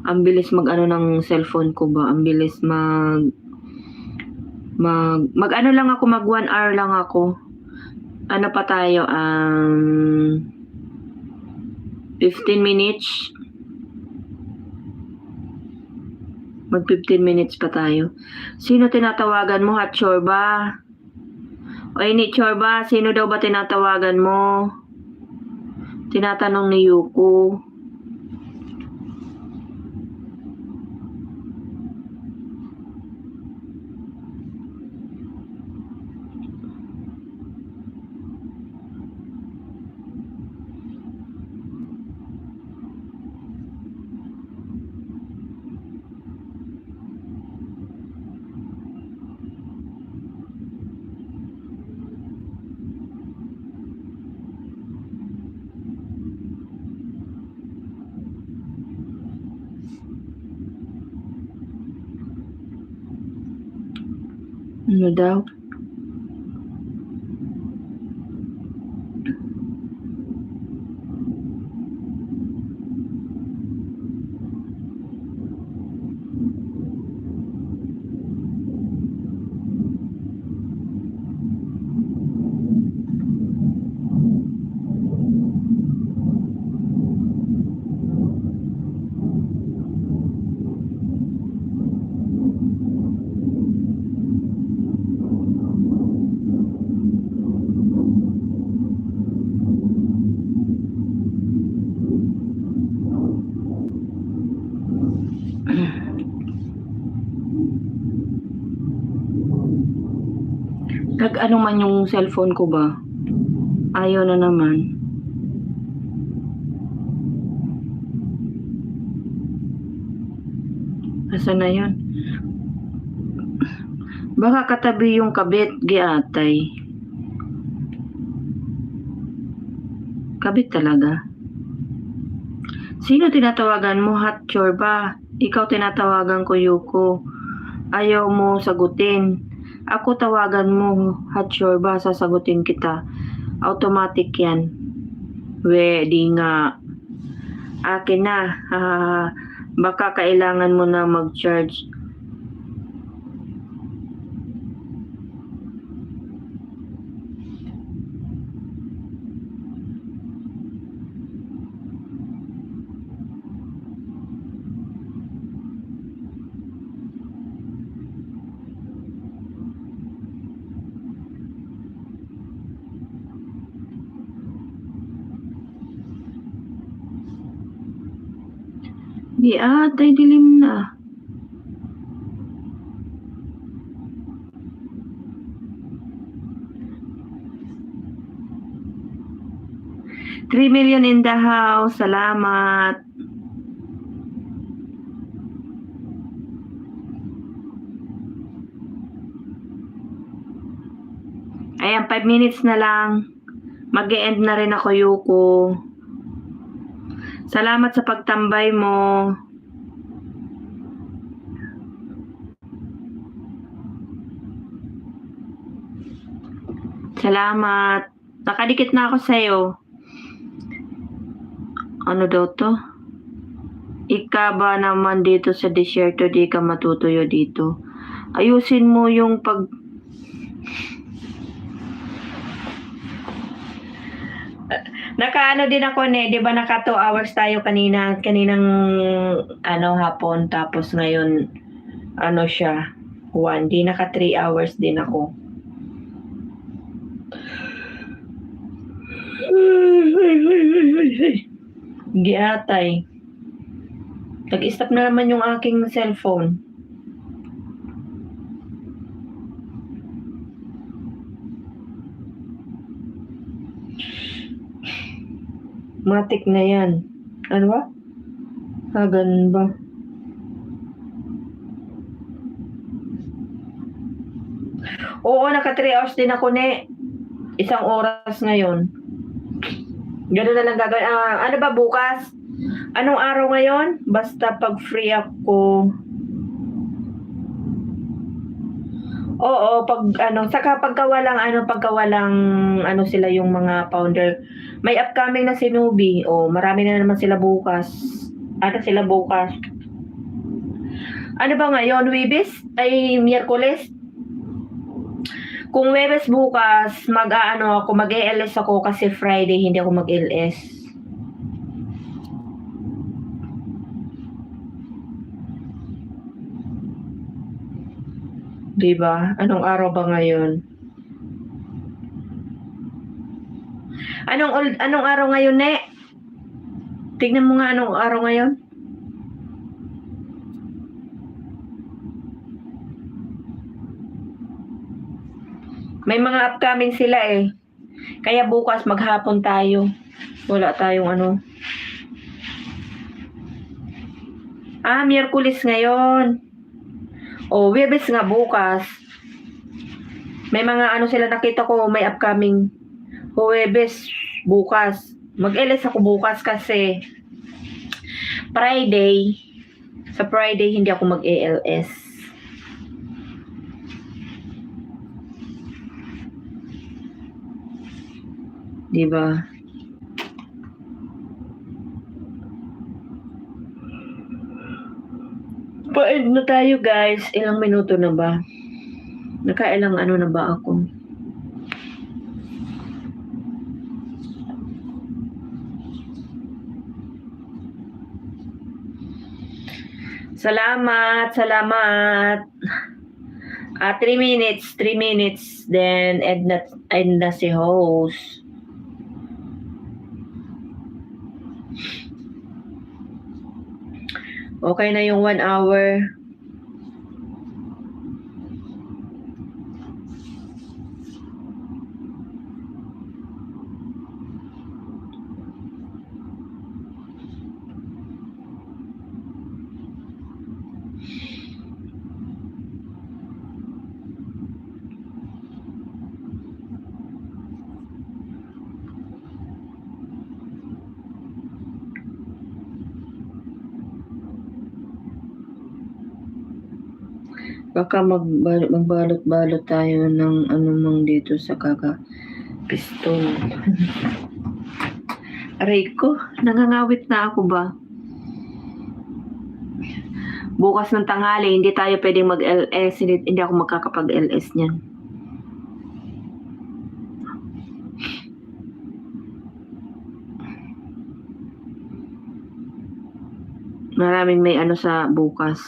Ang bilis mag-ano ng cellphone ko ba? Ang bilis mag ano lang ako, mag 1 hour lang ako. Ano pa tayo? 15 minutes. Mag 15 minutes pa tayo. Sino tinatawagan mo, Hot Chorba? O ini Chorba, sino daw ba tinatawagan mo? Tinatanong ni Yuko. Ano daw? Nag-ano man yung cellphone ko ba? Ayaw na naman. Asan na yun? Baka katabi yung kabit, giatay. Kabit talaga. Sino tinatawagan mo? Hot chore ba? Ikaw tinatawagan ko, Yuko. Ayaw mo sagutin. Ako tawagan mo, hot chore ba? Sasagutin kita. Automatic yan. We, di nga. Akin na. Baka kailangan mo na mag-charge. Di atay, dilim na. $3 million in the house. Salamat. Ayan, 5 minutes na lang. Mag-e-end na rin ako, Yuko. Salamat sa pagtambay mo. Salamat. Nakadikit na ako sa'yo. Ano daw to? Ika ba naman dito sa desierto, di ka matutuyo dito. Ayusin mo yung pag... Nakaano din ako di ba naka 2 hours tayo kaninang hapon, tapos ngayon siya 1, di naka 3 hours din ako. Giatay. Nag-stop na naman yung aking cellphone. Matik na yan. Ano ba? Ganun ba? Oo, naka 3 hours din ako, ne. 1 oras ngayon. Ganun na lang gagawin. Ano ba bukas? Anong araw ngayon? Basta pag free ako. Oo, saka pagka walang sila yung mga founder. May upcoming na si Nubi. Marami na naman sila bukas. Ano ba ngayon? Webes? Ay, Miyerkules? Kung Webes bukas, mag-LS ako kasi Friday hindi ako mag-LS. Diba? Anong araw ba ngayon? Anong araw ngayon, ne? Tignan mo nga anong araw ngayon. May mga upcoming sila eh. Kaya bukas maghapon tayo. Wala tayong Miyerkules ngayon. Webes nga bukas. May mga sila nakita ko, may upcoming Webes bukas. Mag-LS ako bukas kasi Friday. Sa Friday hindi ako mag-ALS. Diba? Pa-end na tayo, guys. Ilang minuto na ba? Nakailang na ba ako? Salamat. 3 minutes. Then, end na si host. Okay na yung 1 hour. Baka magbalot-balot tayo ng ano mang dito sa pistol. Aray ko, nangangawit na ako ba? Bukas ng tanghali, hindi tayo pwedeng mag-LS. Hindi ako magkakapag-LS niyan. Maraming may ano sa bukas.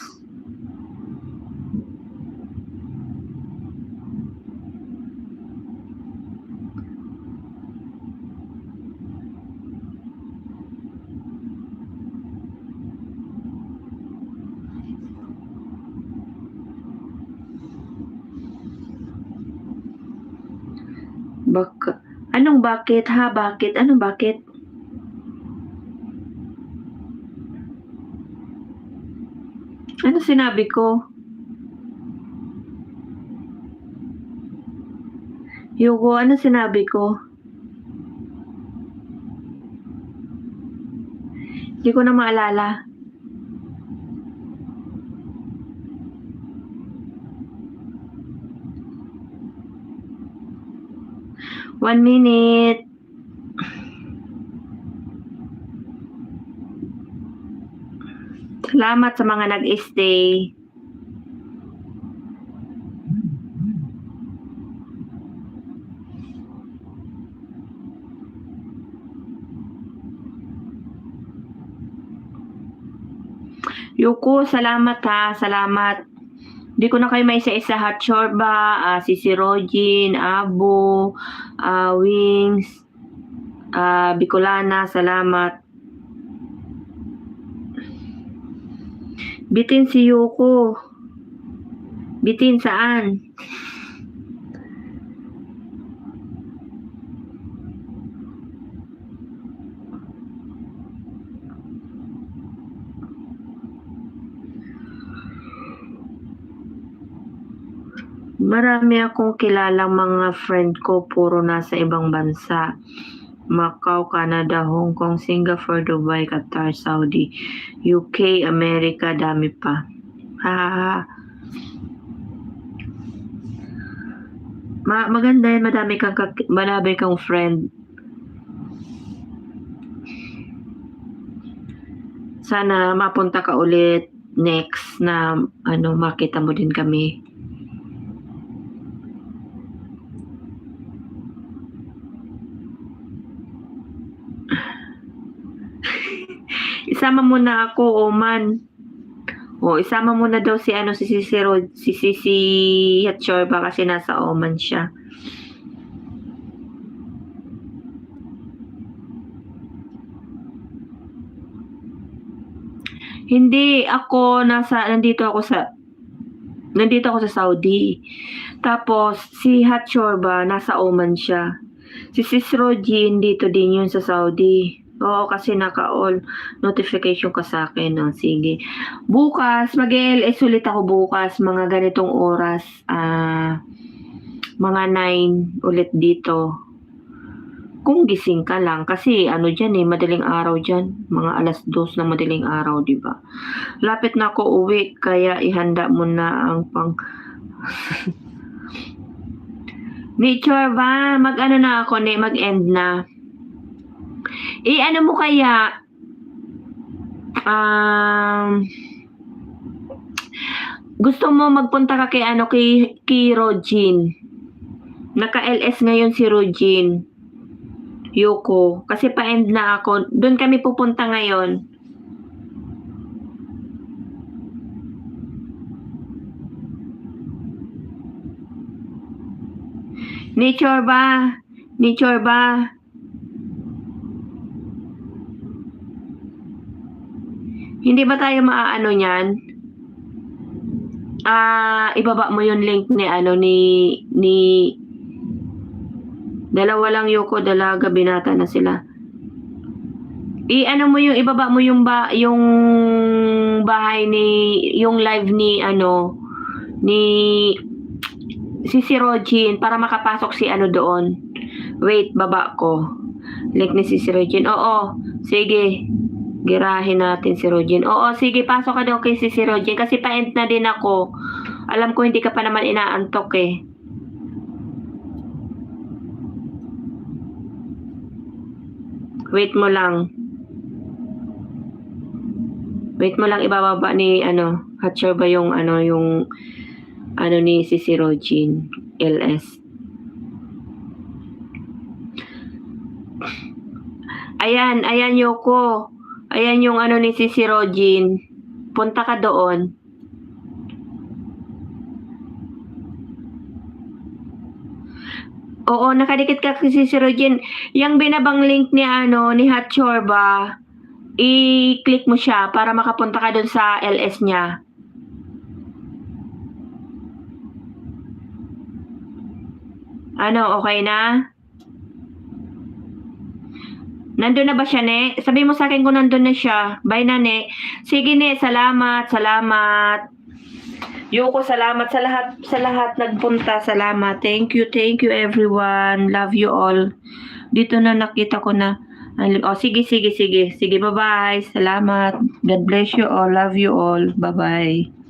Anong bakit ha? Bakit? Anong bakit? Ano sinabi ko? Yugo, ano sinabi ko? Hindi ko na maalala. One minute. Salamat sa mga nag-stay. Yuko, salamat ha. Salamat. Hindi ko na kayo may isa-isa ha. Chorba, si Rogin, Abo, Wings, Bicolana, salamat. Bitin si Yuko. Bitin saan? Marami akong kilalang mga friend ko, puro nasa ibang bansa. Macau, Canada, Hong Kong, Singapore, Dubai, Qatar, Saudi, UK, Amerika, dami pa. Maganda yan, madami kang friend. Sana mapunta ka ulit next na makita mo din kami. Isama mo na ako, Oman. Isama mo na daw si Hatchorba kasi nasa Oman siya. Hindi ako nandito ako sa Saudi. Tapos si Hatchorba nasa Oman siya. Si Sis Rogin dito din yun sa Saudi. Oo, kasi naka-all notification ka sa akin. Sige. Bukas, mag-LS ulit ako bukas. Mga ganitong oras. Mga 9 ulit dito. Kung gising ka lang. Kasi dyan madaling araw dyan. Mga alas 2 na madaling araw, diba? Lapit na ako uwi. Kaya ihanda mo na ang Nature ba? Mag-ano na ako, mag-end na. Ano mo kaya, gusto mo magpunta ka kay Rogin. Naka-LS ngayon si Rogin. Yuko. Kasi pa-end na ako. Doon kami pupunta ngayon. Nature ba? Hindi ba tayo maaano niyan? Ibaba mo yung link ni dalawa lang Yuko, dalaga binata na sila. Ibaba mo yung bahay yung live ni si Rogin para makapasok si doon. Wait, baba ko. Link ni si Rogin. Oo, sige. Girahin natin si Rogin. Oo, sige, pasok ka daw kay si Rogin kasi pa-end na din ako. Alam ko hindi ka pa naman inaantok eh. Wait mo lang. Wait mo lang, ibababa ni Hatcher ba yung ni Sisi Rogin LS. Ayan Yoko. Ayan yung ni Sisi Rogin. Punta ka doon. Oo, nakadikit ka kay Sisi Rogin. Yang binabang link ni ni Hatcher ba? I-click mo siya para makapunta ka doon sa LS niya. Okay na? Nandun na ba siya, Ne? Sabi mo sa akin kung nandun na siya. Bye na, Ne. Sige, Ne. Salamat. Yoko, salamat sa lahat nagpunta. Salamat. Thank you everyone. Love you all. Dito na nakita ko na. Sige. Sige, bye-bye. Salamat. God bless you all. Love you all. Bye-bye.